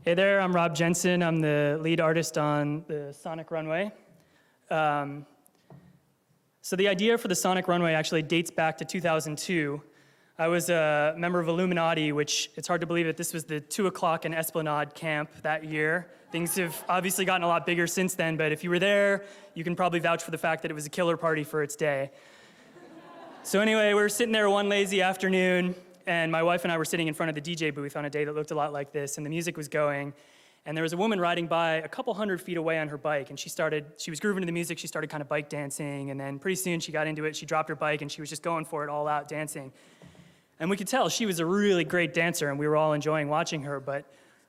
Hey there, I'm Rob Jensen. I'm the lead artist on the Sonic Runway. So the idea for the Sonic Runway actually dates back to 2002. I was a member of Illuminati, which it's hard to believe that this was the 2 o'clock in Esplanade camp that year. Things have obviously gotten a lot bigger since then, but if you were there, you can probably vouch for the fact that it was a killer party for its day. So anyway, we were sitting there one lazy afternoon, and my wife and I were sitting in front of the DJ booth on a day that looked a lot like this, and the music was going, and there was a woman riding by a couple hundred feet away on her bike, and she was grooving to the music, she started kind of bike dancing, and then pretty soon she got into it, she dropped her bike, and she was just going for it all out dancing. And we could tell she was a really great dancer, and we were all enjoying watching her, but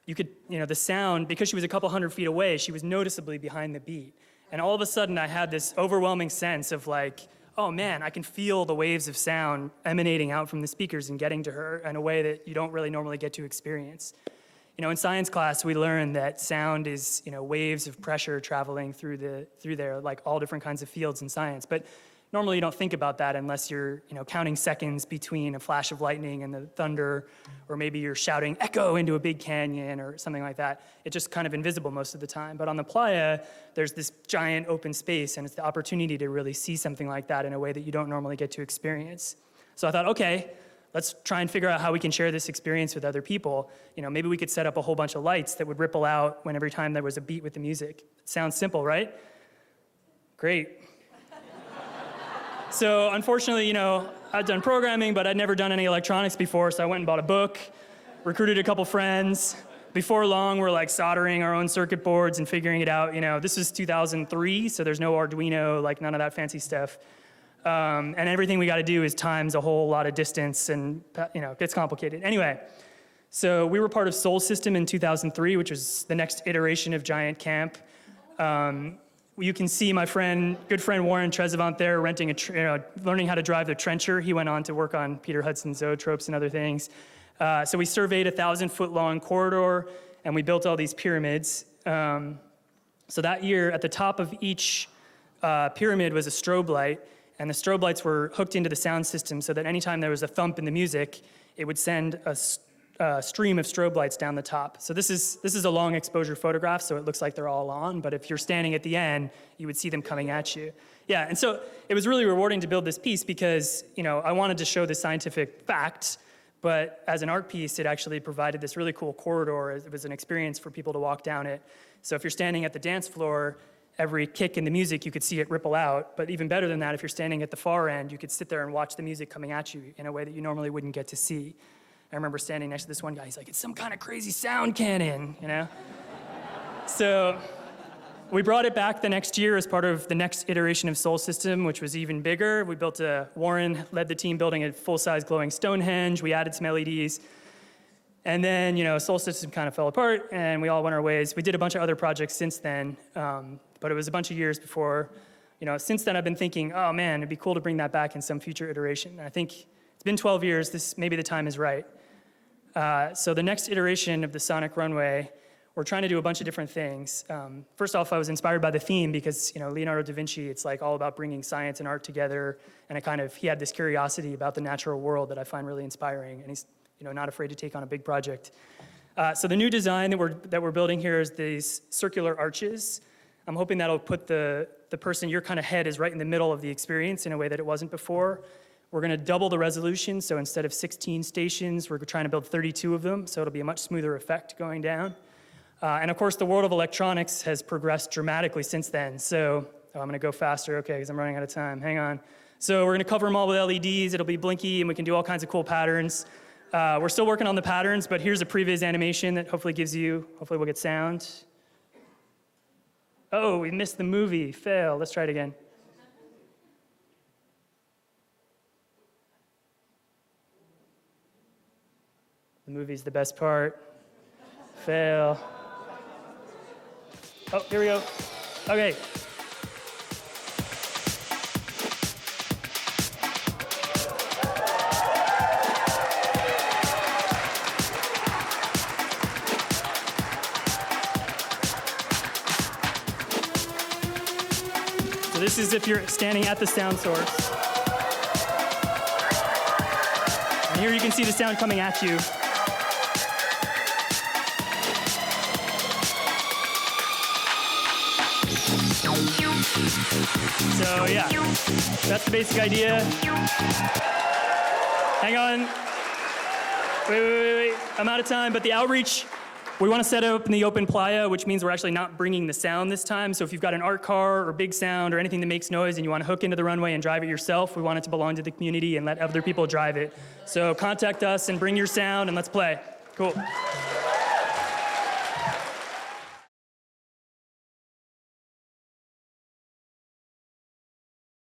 you could, the sound, because she was a couple hundred feet away, she was noticeably behind the beat. And all of a sudden I had this overwhelming sense of like, oh man, I can feel the waves of sound emanating out from the speakers and getting to her in a way that you don't really normally get to experience. In science class, we learned that sound is, waves of pressure traveling through there, like all different kinds of fields in science. But normally you don't think about that unless you're, counting seconds between a flash of lightning and the thunder, or maybe you're shouting echo into a big canyon or something like that. It's just kind of invisible most of the time. But on the playa, there's this giant open space, and it's the opportunity to really see something like that in a way that you don't normally get to experience. So I thought, okay, let's try and figure out how we can share this experience with other people. Maybe we could set up a whole bunch of lights that would ripple out every time there was a beat with the music. Sounds simple, right? Great. So unfortunately, I'd done programming, but I'd never done any electronics before, so I went and bought a book, recruited a couple friends. Before long, we're like soldering our own circuit boards and figuring it out. This is 2003, so there's no Arduino, like none of that fancy stuff. And everything we got to do is times a whole lot of distance, and it gets complicated. Anyway, so we were part of Soul System in 2003, which was the next iteration of Giant Camp. You can see my good friend Warren Trezevant there learning how to drive the trencher. He went on to work on Peter Hudson's zoetropes and other things. So we surveyed a 1,000-foot-long corridor, and we built all these pyramids. So that year, at the top of each pyramid was a strobe light, and the strobe lights were hooked into the sound system so that anytime there was a thump in the music, it would send a stream of strobe lights down the top. So this is a long exposure photograph, so it looks like they're all on, but if you're standing at the end, you would see them coming at you. Yeah, and so it was really rewarding to build this piece because, I wanted to show the scientific fact, but as an art piece, it actually provided this really cool corridor. It was an experience for people to walk down it. So if you're standing at the dance floor, every kick in the music, you could see it ripple out. But even better than that, if you're standing at the far end, you could sit there and watch the music coming at you in a way that you normally wouldn't get to see. I remember standing next to this one guy, he's like, it's some kind of crazy sound cannon, So we brought it back the next year as part of the next iteration of Soul System, which was even bigger. Warren led the team building a full-size glowing Stonehenge. We added some LEDs. And then, Soul System kind of fell apart, and we all went our ways. We did a bunch of other projects since then, but it was a bunch of years before. Since then I've been thinking, oh man, it'd be cool to bring that back in some future iteration. And I think it's been 12 years, maybe the time is right. So the next iteration of the Sonic Runway, we're trying to do a bunch of different things. First off, I was inspired by the theme because, Leonardo da Vinci, it's like all about bringing science and art together, and he had this curiosity about the natural world that I find really inspiring, and he's, not afraid to take on a big project. So the new design that we're building here is these circular arches. I'm hoping that'll put the person, your kind of head is right in the middle of the experience in a way that it wasn't before. We're going to double the resolution, so instead of 16 stations, we're trying to build 32 of them, so it'll be a much smoother effect going down. And of course, the world of electronics has progressed dramatically since then, so I'm going to go faster, okay, because I'm running out of time. Hang on. So we're going to cover them all with LEDs. It'll be blinky, and we can do all kinds of cool patterns. We're still working on the patterns, but here's a previs animation that hopefully we'll get sound. Oh, we missed the movie. Fail. Let's try it again. The movie's the best part. Fail. Oh, here we go. Okay. So this is if you're standing at the sound source. And here you can see the sound coming at you. So yeah, that's the basic idea. Hang on. Wait. I'm out of time, but the outreach, we want to set it up in the open playa, which means we're actually not bringing the sound this time. So if you've got an art car or big sound or anything that makes noise and you want to hook into the runway and drive it yourself, we want it to belong to the community and let other people drive it. So contact us and bring your sound and let's play. Cool.